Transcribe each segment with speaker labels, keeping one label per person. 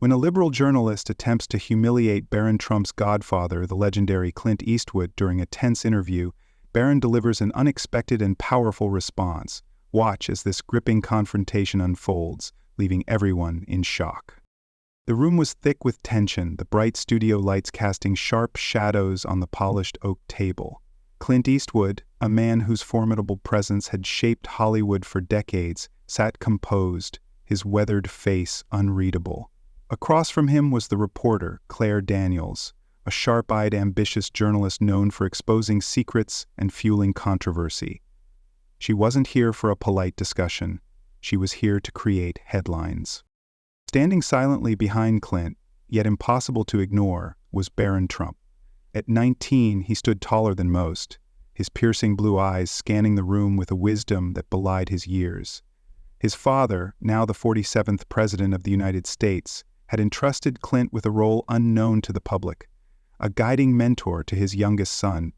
Speaker 1: When a liberal journalist attempts to humiliate Barron Trump's Godfather, the legendary Clint Eastwood, during a tense interview, Barron delivers an unexpected and powerful response. Watch as this gripping confrontation unfolds, leaving everyone in shock. The room was thick with tension, the bright studio lights casting sharp shadows on the polished oak table. Clint Eastwood, a man whose formidable presence had shaped Hollywood for decades, sat composed, his weathered face unreadable. Across from him was the reporter, Claire Daniels, a sharp-eyed, ambitious journalist known for exposing secrets and fueling controversy. She wasn't here for a polite discussion. She was here to create headlines. Standing silently behind Clint, yet impossible to ignore, was Barron Trump. At 19, he stood taller than most, his piercing blue eyes scanning the room with a wisdom that belied his years. His father, now the 47th President of the United States, had entrusted Clint with a role unknown to the public, a guiding mentor to his youngest son.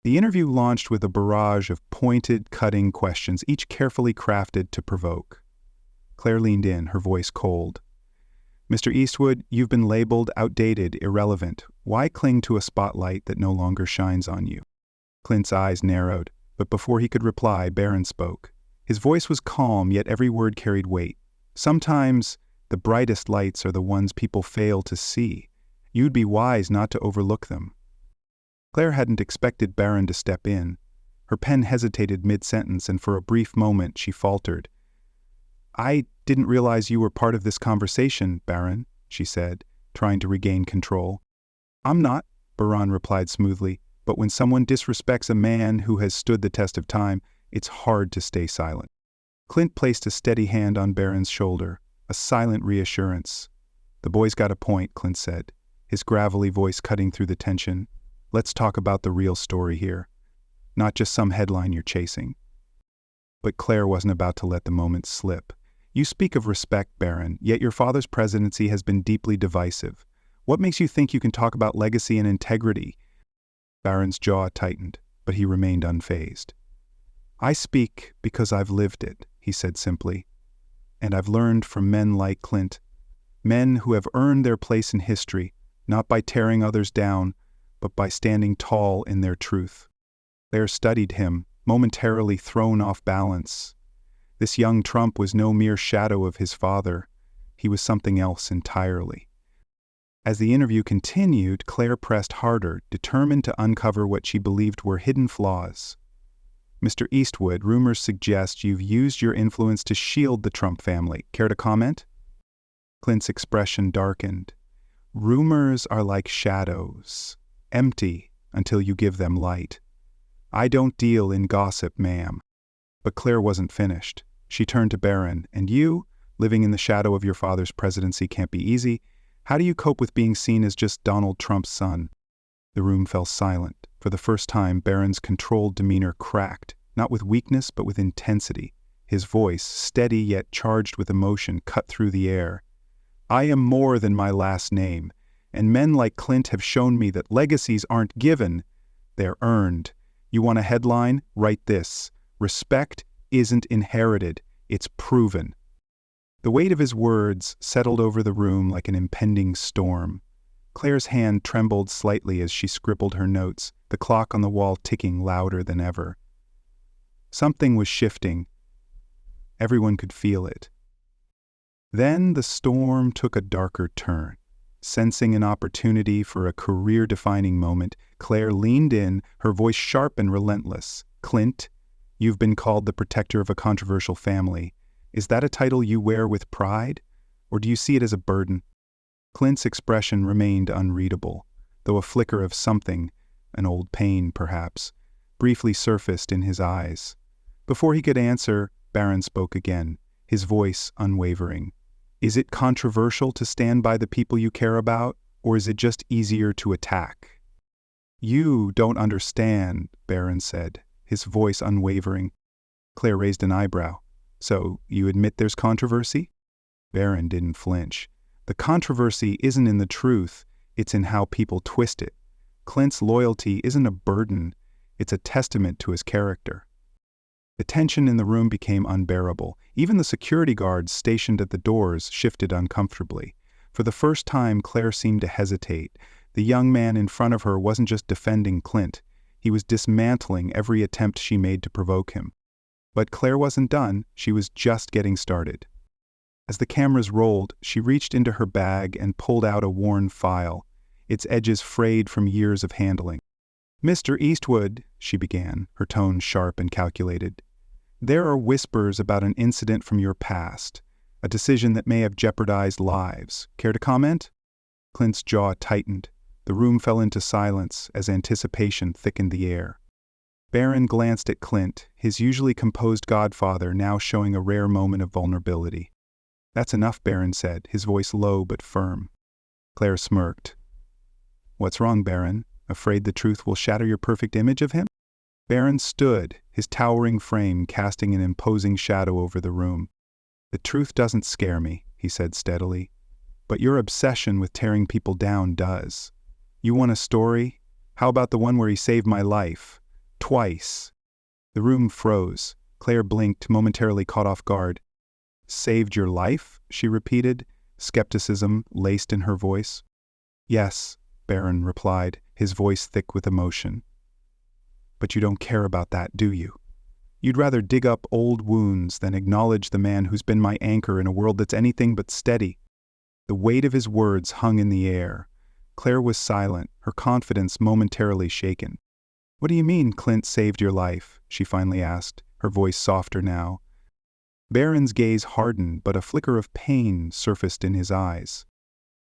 Speaker 1: The interview launched with a barrage of pointed, cutting questions, each carefully crafted to provoke. Claire leaned in, her voice cold. "Mr. Eastwood, you've been labeled outdated, irrelevant. Why cling to a spotlight that no longer shines on you?" Clint's eyes narrowed, but before he could reply, Barron spoke. His voice was calm, yet every word carried weight. "Sometimes the brightest lights are the ones people fail to see. You'd be wise not to overlook them." Claire hadn't expected Barron to step in. Her pen hesitated mid-sentence, and for a brief moment she faltered. "I didn't realize you were part of this conversation, Barron," she said, trying to regain control. "I'm not," Barron replied smoothly, "but when someone disrespects a man who has stood the test of time, it's hard to stay silent." Clint placed a steady hand on Barron's shoulder, a silent reassurance. "The boy's got a point," Clint said, his gravelly voice cutting through the tension. "Let's talk about the real story here, not just some headline you're chasing." But Claire wasn't about to let the moment slip. "You speak of respect, Barron, yet your father's presidency has been deeply divisive. What makes you think you can talk about legacy and integrity?" Barron's jaw tightened, but he remained unfazed. "I speak because I've lived it," he said simply. "And I've learned from men like Clint, men who have earned their place in history, not by tearing others down, but by standing tall in their truth." Claire studied him, momentarily thrown off balance. This young Trump was no mere shadow of his father. He was something else entirely. As the interview continued, Claire pressed harder, determined to uncover what she believed were hidden flaws. "Mr. Eastwood, rumors suggest you've used your influence to shield the Trump family. Care to comment?" Clint's expression darkened. "Rumors are like shadows, empty until you give them light. I don't deal in gossip, ma'am." But Claire wasn't finished. She turned to Barron. "And you, living in the shadow of your father's presidency can't be easy. How do you cope with being seen as just Donald Trump's son?" The room fell silent. For the first time, Barron's controlled demeanor cracked, not with weakness but with intensity. His voice, steady yet charged with emotion, cut through the air. "I am more than my last name, and men like Clint have shown me that legacies aren't given, they're earned. You want a headline? Write this: Respect isn't inherited, it's proven." The weight of his words settled over the room like an impending storm. Claire's hand trembled slightly as she scribbled her notes, the clock on the wall ticking louder than ever. Something was shifting. Everyone could feel it. Then the storm took a darker turn. Sensing an opportunity for a career-defining moment, Claire leaned in, her voice sharp and relentless. "Clint, you've been called the protector of a controversial family. Is that a title you wear with pride, or do you see it as a burden?" Clint's expression remained unreadable, though a flicker of something, an old pain perhaps, briefly surfaced in his eyes. Before he could answer, Barron spoke again, his voice unwavering. "Is it controversial to stand by the people you care about, or is it just easier to attack?" "You don't understand," Barron said, his voice unwavering. Claire raised an eyebrow. "So, you admit there's controversy?" Barron didn't flinch. "The controversy isn't in the truth, it's in how people twist it. Clint's loyalty isn't a burden, it's a testament to his character." The tension in the room became unbearable. Even the security guards stationed at the doors shifted uncomfortably. For the first time, Claire seemed to hesitate. The young man in front of her wasn't just defending Clint. He was dismantling every attempt she made to provoke him. But Claire wasn't done. She was just getting started. As the cameras rolled, she reached into her bag and pulled out a worn file, its edges frayed from years of handling. "Mr. Eastwood," she began, her tone sharp and calculated, "there are whispers about an incident from your past, a decision that may have jeopardized lives. Care to comment?" Clint's jaw tightened. The room fell into silence as anticipation thickened the air. Barron glanced at Clint, his usually composed godfather now showing a rare moment of vulnerability. "That's enough," Barron said, his voice low but firm. Claire smirked. "What's wrong, Barron? Afraid the truth will shatter your perfect image of him?" Barron stood, his towering frame casting an imposing shadow over the room. "The truth doesn't scare me," he said steadily. "But your obsession with tearing people down does. You want a story? How about the one where he saved my life? Twice." The room froze. Claire blinked, momentarily caught off guard. "Saved your life?" she repeated, skepticism laced in her voice. "Yes," Barron replied, his voice thick with emotion. "But you don't care about that, do you? You'd rather dig up old wounds than acknowledge the man who's been my anchor in a world that's anything but steady." The weight of his words hung in the air. Claire was silent, her confidence momentarily shaken. "What do you mean Clint saved your life?" she finally asked, her voice softer now. Barron's gaze hardened, but a flicker of pain surfaced in his eyes.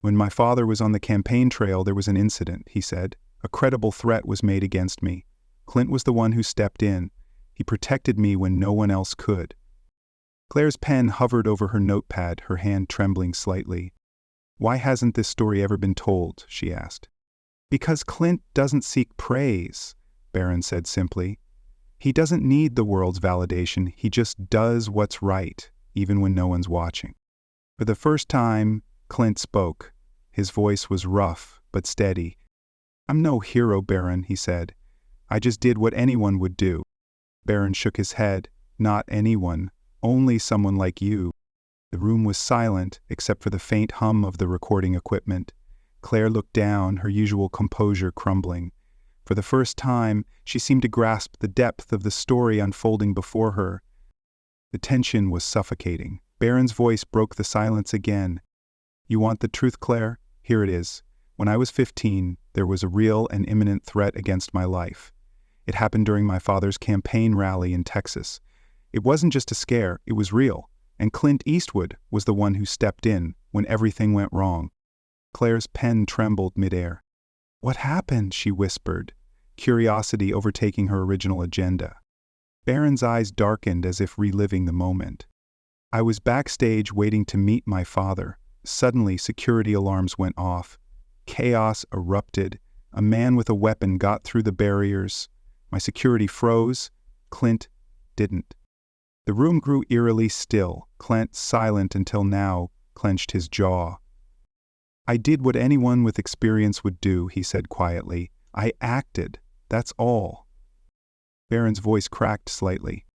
Speaker 1: "When my father was on the campaign trail, there was an incident," he said. "A credible threat was made against me. Clint was the one who stepped in. He protected me when no one else could." Claire's pen hovered over her notepad, her hand trembling slightly. "Why hasn't this story ever been told?" she asked. "Because Clint doesn't seek praise," Barron said simply. "He doesn't need the world's validation, he just does what's right, even when no one's watching." For the first time, Clint spoke. His voice was rough, but steady. "I'm no hero, Barron," he said. "I just did what anyone would do." Barron shook his head. "Not anyone. Only someone like you." The room was silent, except for the faint hum of the recording equipment. Claire looked down, her usual composure crumbling. For the first time, she seemed to grasp the depth of the story unfolding before her. The tension was suffocating. Barron's voice broke the silence again. "You want the truth, Claire? Here it is. When I was 15, there was a real and imminent threat against my life. It happened during my father's campaign rally in Texas. It wasn't just a scare, it was real. And Clint Eastwood was the one who stepped in when everything went wrong." Claire's pen trembled midair. "What happened?" she whispered, curiosity overtaking her original agenda. Barron's eyes darkened as if reliving the moment. "I was backstage waiting to meet my father. Suddenly, security alarms went off. Chaos erupted. A man with a weapon got through the barriers. My security froze. Clint didn't." The room grew eerily still. Clint, silent until now, clenched his jaw. "I did what anyone with experience would do," he said quietly. "I acted. That's all." Barron's voice cracked slightly.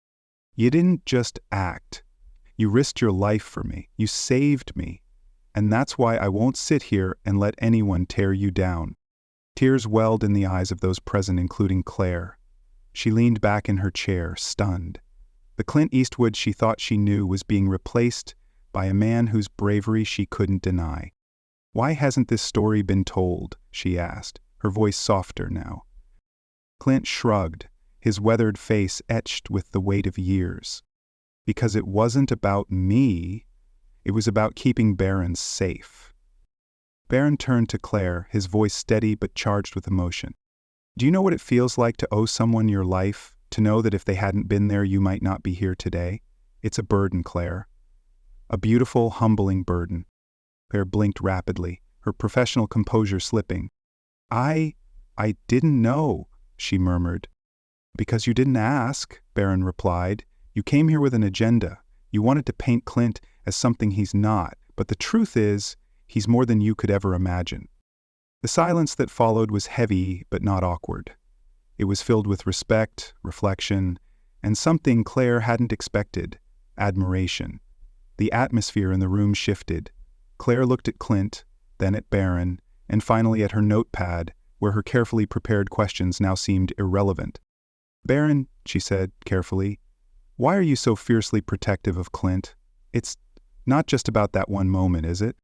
Speaker 1: "You didn't just act. You risked your life for me. You saved me. And that's why I won't sit here and let anyone tear you down." Tears welled in the eyes of those present, including Claire. She leaned back in her chair, stunned. The Clint Eastwood she thought she knew was being replaced by a man whose bravery she couldn't deny. "Why hasn't this story been told?" she asked, her voice softer now. Clint shrugged, his weathered face etched with the weight of years. "Because it wasn't about me. It was about keeping Barron safe." Barron turned to Claire, his voice steady but charged with emotion. "Do you know what it feels like to owe someone your life, to know that if they hadn't been there you might not be here today? It's a burden, Claire. A beautiful, humbling burden." Claire blinked rapidly, her professional composure slipping. I didn't know," she murmured. "Because you didn't ask," Barron replied. "You came here with an agenda. You wanted to paint Clint as something he's not, but the truth is, he's more than you could ever imagine." The silence that followed was heavy but not awkward. It was filled with respect, reflection, and something Claire hadn't expected: admiration. The atmosphere in the room shifted. Claire looked at Clint, then at Barron, and finally at her notepad, where her carefully prepared questions now seemed irrelevant. "Barron," she said carefully, "why are you so fiercely protective of Clint? It's not just about that one moment, is it?"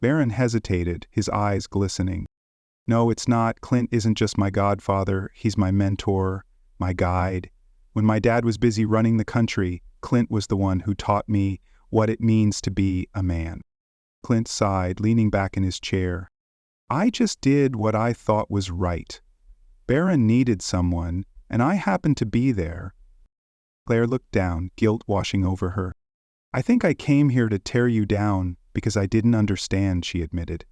Speaker 1: Barron hesitated, his eyes glistening. "No, it's not. Clint isn't just my godfather, he's my mentor, my guide. When my dad was busy running the country, Clint was the one who taught me what it means to be a man." Clint sighed, leaning back in his chair. "I just did what I thought was right. Barron needed someone, and I happened to be there." Claire looked down, guilt washing over her. "I think I came here to tear you down because I didn't understand," she admitted.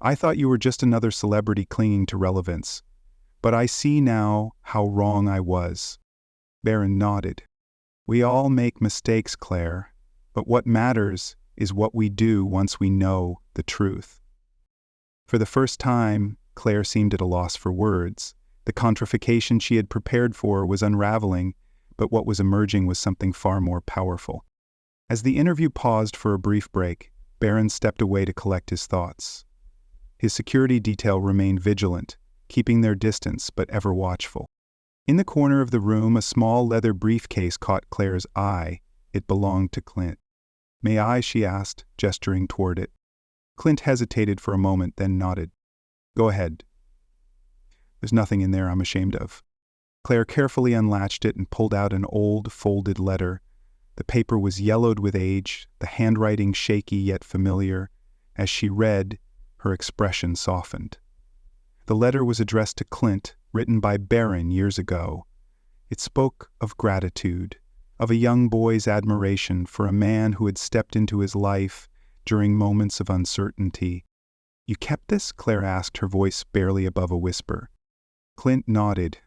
Speaker 1: "I thought you were just another celebrity clinging to relevance. But I see now how wrong I was." Barron nodded. "We all make mistakes, Claire, but what matters is what we do once we know the truth." For the first time, Claire seemed at a loss for words. The contrification she had prepared for was unraveling, but what was emerging was something far more powerful. As the interview paused for a brief break, Barron stepped away to collect his thoughts. His security detail remained vigilant, keeping their distance but ever watchful. In the corner of the room, a small leather briefcase caught Claire's eye. It belonged to Clint. "May I?" she asked, gesturing toward it. Clint hesitated for a moment, then nodded. "Go ahead. There's nothing in there I'm ashamed of." Claire carefully unlatched it and pulled out an old, folded letter. The paper was yellowed with age, the handwriting shaky yet familiar. As she read, her expression softened. The letter was addressed to Clint, written by Barron years ago. It spoke of gratitude, of a young boy's admiration for a man who had stepped into his life during moments of uncertainty. "You kept this?" Claire asked, her voice barely above a whisper. Clint nodded.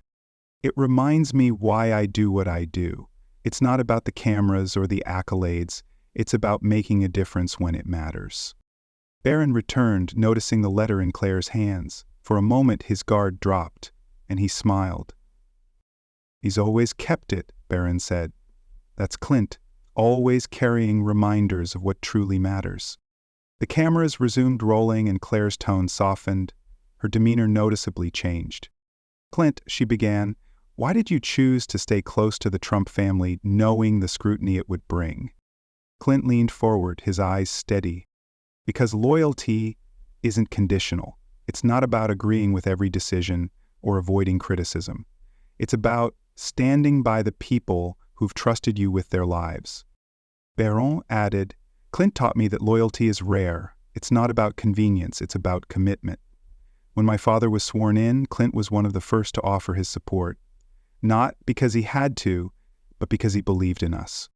Speaker 1: "It reminds me why I do what I do. It's not about the cameras or the accolades. It's about making a difference when it matters." Barron returned, noticing the letter in Claire's hands. For a moment his guard dropped, and he smiled. "He's always kept it," Barron said. "That's Clint, always carrying reminders of what truly matters." The cameras resumed rolling and Claire's tone softened. Her demeanor noticeably changed. "Clint," she began, "why did you choose to stay close to the Trump family, knowing the scrutiny it would bring?" Clint leaned forward, his eyes steady. "Because loyalty isn't conditional. It's not about agreeing with every decision or avoiding criticism. It's about standing by the people who've trusted you with their lives." Barron added, "Clint taught me that loyalty is rare. It's not about convenience, it's about commitment. When my father was sworn in, Clint was one of the first to offer his support. Not because he had to, but because he believed in us."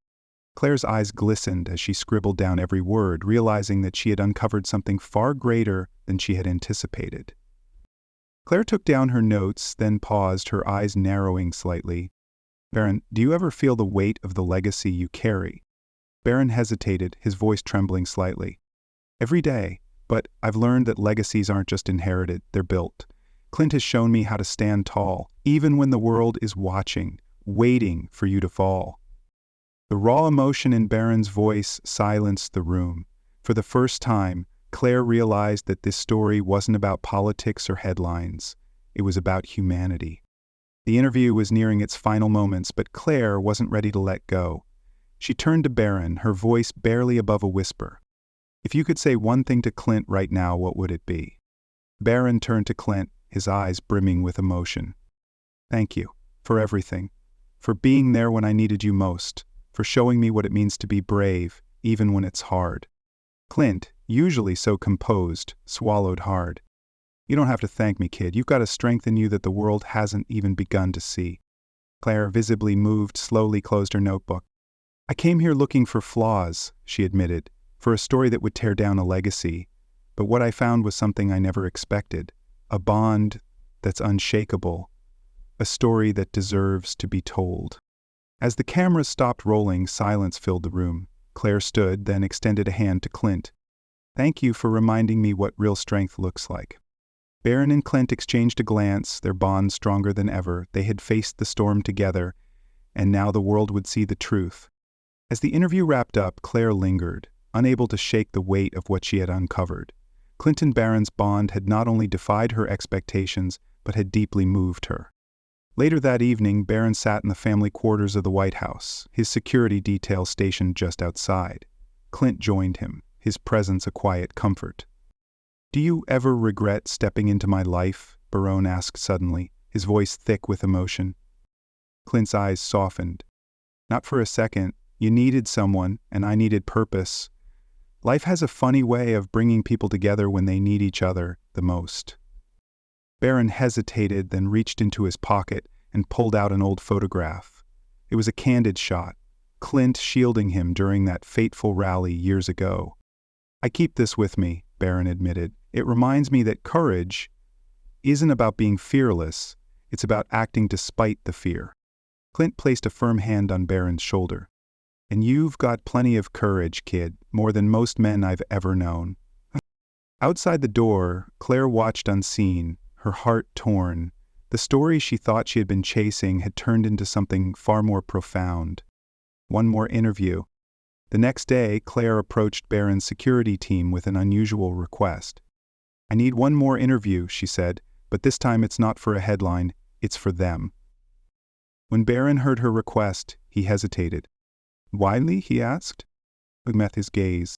Speaker 1: Claire's eyes glistened as she scribbled down every word, realizing that she had uncovered something far greater than she had anticipated. Claire took down her notes, then paused, her eyes narrowing slightly. "Barron, do you ever feel the weight of the legacy you carry?" Barron hesitated, his voice trembling slightly. "Every day, but I've learned that legacies aren't just inherited, they're built. Clint has shown me how to stand tall, even when the world is watching, waiting for you to fall." The raw emotion in Barron's voice silenced the room. For the first time, Claire realized that this story wasn't about politics or headlines. It was about humanity. The interview was nearing its final moments, but Claire wasn't ready to let go. She turned to Barron, her voice barely above a whisper. "If you could say one thing to Clint right now, what would it be?" Barron turned to Clint, his eyes brimming with emotion. "Thank you for everything, for being there when I needed you most, for showing me what it means to be brave, even when it's hard." Clint, usually so composed, swallowed hard. "You don't have to thank me, kid. You've got a strength in you that the world hasn't even begun to see." Claire, visibly moved, slowly closed her notebook. "I came here looking for flaws," she admitted, "for a story that would tear down a legacy. But what I found was something I never expected. A bond that's unshakable. A story that deserves to be told." As the cameras stopped rolling, silence filled the room. Claire stood, then extended a hand to Clint. "Thank you for reminding me what real strength looks like." Barron and Clint exchanged a glance, their bond stronger than ever. They had faced the storm together, and now the world would see the truth. As the interview wrapped up, Claire lingered, unable to shake the weight of what she had uncovered. Clint and Barron's bond had not only defied her expectations, but had deeply moved her. Later that evening, Barron sat in the family quarters of the White House, his security detail stationed just outside. Clint joined him, his presence a quiet comfort. "Do you ever regret stepping into my life?" Barron asked suddenly, his voice thick with emotion. Clint's eyes softened. "Not for a second. You needed someone, and I needed purpose. Life has a funny way of bringing people together when they need each other the most." Barron hesitated, then reached into his pocket and pulled out an old photograph. It was a candid shot, Clint shielding him during that fateful rally years ago. "I keep this with me," Barron admitted. "It reminds me that courage isn't about being fearless, it's about acting despite the fear." Clint placed a firm hand on Barron's shoulder. "And you've got plenty of courage, kid, more than most men I've ever known." Outside the door, Claire watched unseen, her heart torn. The story she thought she had been chasing had turned into something far more profound. One more interview. The next day, Claire approached Barron's security team with an unusual request. "I need one more interview," she said, "but this time it's not for a headline, it's for them." When Barron heard her request, he hesitated. "Why, Lee?" he asked. He met his gaze.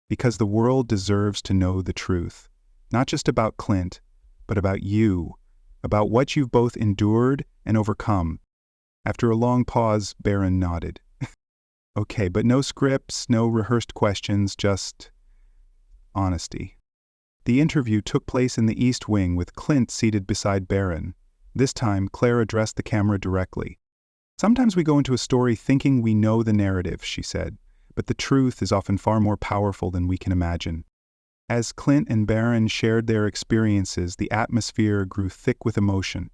Speaker 1: "Because the world deserves to know the truth. Not just about Clint, but about you, about what you've both endured and overcome." After a long pause, Barron nodded. "Okay, but no scripts, no rehearsed questions, just honesty." The interview took place in the East Wing with Clint seated beside Barron. This time, Claire addressed the camera directly. "Sometimes we go into a story thinking we know the narrative," she said, "but the truth is often far more powerful than we can imagine." As Clint and Barron shared their experiences, the atmosphere grew thick with emotion.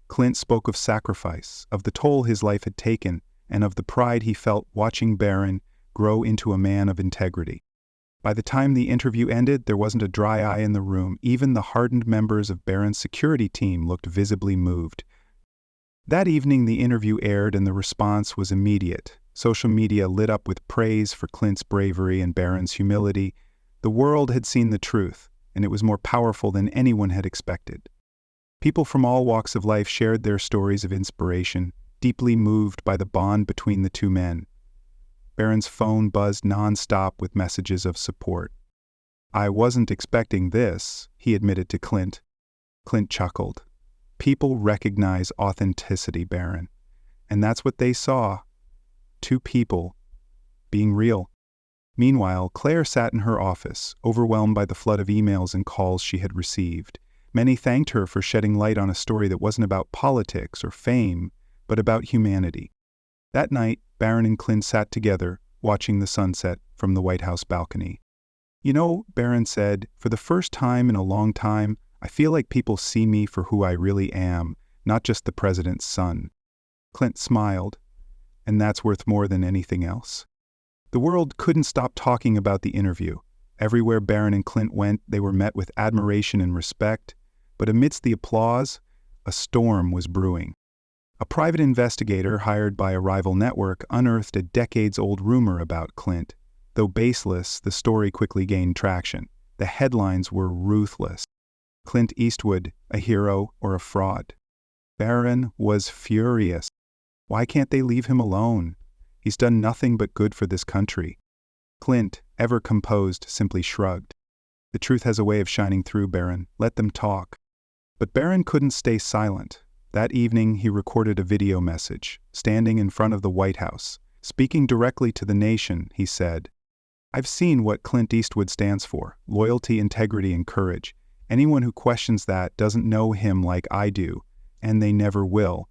Speaker 1: Clint spoke of sacrifice, of the toll his life had taken, and of the pride he felt watching Barron grow into a man of integrity. By the time the interview ended, there wasn't a dry eye in the room. Even the hardened members of Barron's security team looked visibly moved. That evening, the interview aired, and the response was immediate. Social media lit up with praise for Clint's bravery and Barron's humility. The world had seen the truth, and it was more powerful than anyone had expected. People from all walks of life shared their stories of inspiration, deeply moved by the bond between the two men. Barron's phone buzzed non-stop with messages of support. "I wasn't expecting this," he admitted to Clint. Clint chuckled. "People recognize authenticity, Barron. And that's what they saw. Two people being real." Meanwhile, Claire sat in her office, overwhelmed by the flood of emails and calls she had received. Many thanked her for shedding light on a story that wasn't about politics or fame, but about humanity. That night, Barron and Clint sat together, watching the sunset from the White House balcony. "You know," Barron said, "for the first time in a long time, I feel like people see me for who I really am, not just the president's son." Clint smiled. "And that's worth more than anything else." The world couldn't stop talking about the interview. Everywhere Barron and Clint went, they were met with admiration and respect. But amidst the applause, a storm was brewing. A private investigator hired by a rival network unearthed a decades-old rumor about Clint. Though baseless, the story quickly gained traction. The headlines were ruthless. "Clint Eastwood, a hero or a fraud?" Barron was furious. Why can't they leave him alone? He's done nothing but good for this country. Clint, ever composed, simply shrugged. "The truth has a way of shining through, Barron. Let them talk." But Barron couldn't stay silent. That evening, he recorded a video message. Standing in front of the White House, speaking directly to the nation, he said, "I've seen what Clint Eastwood stands for: loyalty, integrity, and courage. Anyone who questions that doesn't know him like I do, and they never will."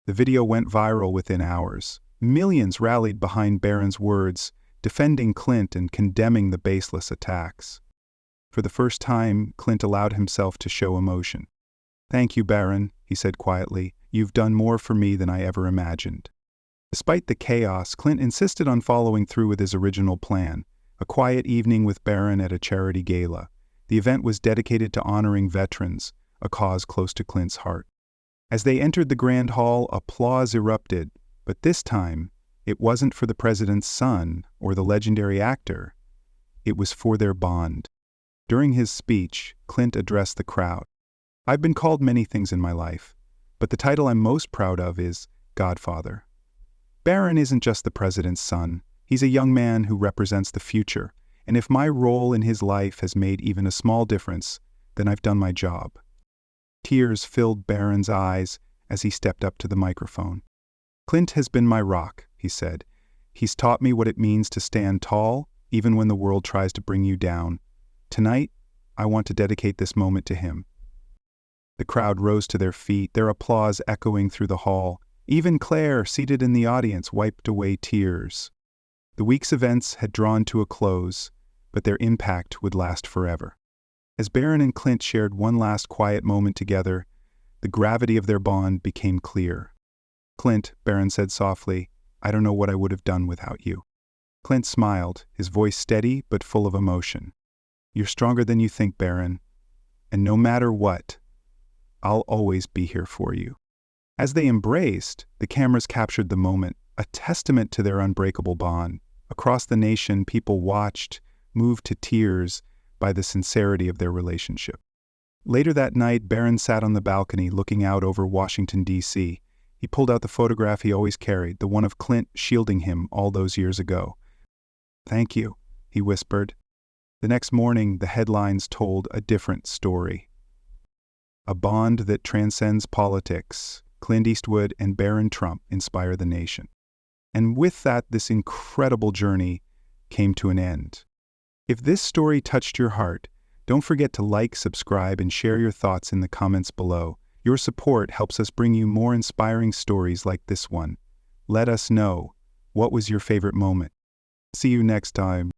Speaker 1: The video went viral within hours. Millions rallied behind Barron's words, defending Clint and condemning the baseless attacks. For the first time, Clint allowed himself to show emotion. "Thank you, Barron," he said quietly. "You've done more for me than I ever imagined." Despite the chaos, Clint insisted on following through with his original plan, a quiet evening with Barron at a charity gala. The event was dedicated to honoring veterans, a cause close to Clint's heart. As they entered the grand hall, applause erupted, but this time, it wasn't for the president's son or the legendary actor. It was for their bond. During his speech, Clint addressed the crowd. "I've been called many things in my life, but the title I'm most proud of is Godfather. Barron isn't just the president's son. He's a young man who represents the future, and if my role in his life has made even a small difference, then I've done my job." Tears filled Barron's eyes as he stepped up to the microphone. "Clint has been my rock," he said. "He's taught me what it means to stand tall, even when the world tries to bring you down. Tonight, I want to dedicate this moment to him." The crowd rose to their feet, their applause echoing through the hall. Even Claire, seated in the audience, wiped away tears. The week's events had drawn to a close, but their impact would last forever. As Barron and Clint shared one last quiet moment together, the gravity of their bond became clear. "Clint," Barron said softly, "I don't know what I would have done without you." Clint smiled, his voice steady but full of emotion. "You're stronger than you think, Barron, and no matter what, I'll always be here for you." As they embraced, the cameras captured the moment, a testament to their unbreakable bond. Across the nation, people watched, moved to tears by the sincerity of their relationship. Later that night, Barron sat on the balcony looking out over Washington, D.C. He pulled out the photograph he always carried, the one of Clint shielding him all those years ago. "Thank you," he whispered. The next morning, the headlines told a different story. "A bond that transcends politics. Clint Eastwood and Barron Trump inspire the nation." And with that, this incredible journey came to an end. If this story touched your heart, don't forget to like, subscribe, and share your thoughts in the comments below. Your support helps us bring you more inspiring stories like this one. Let us know, what was your favorite moment? See you next time.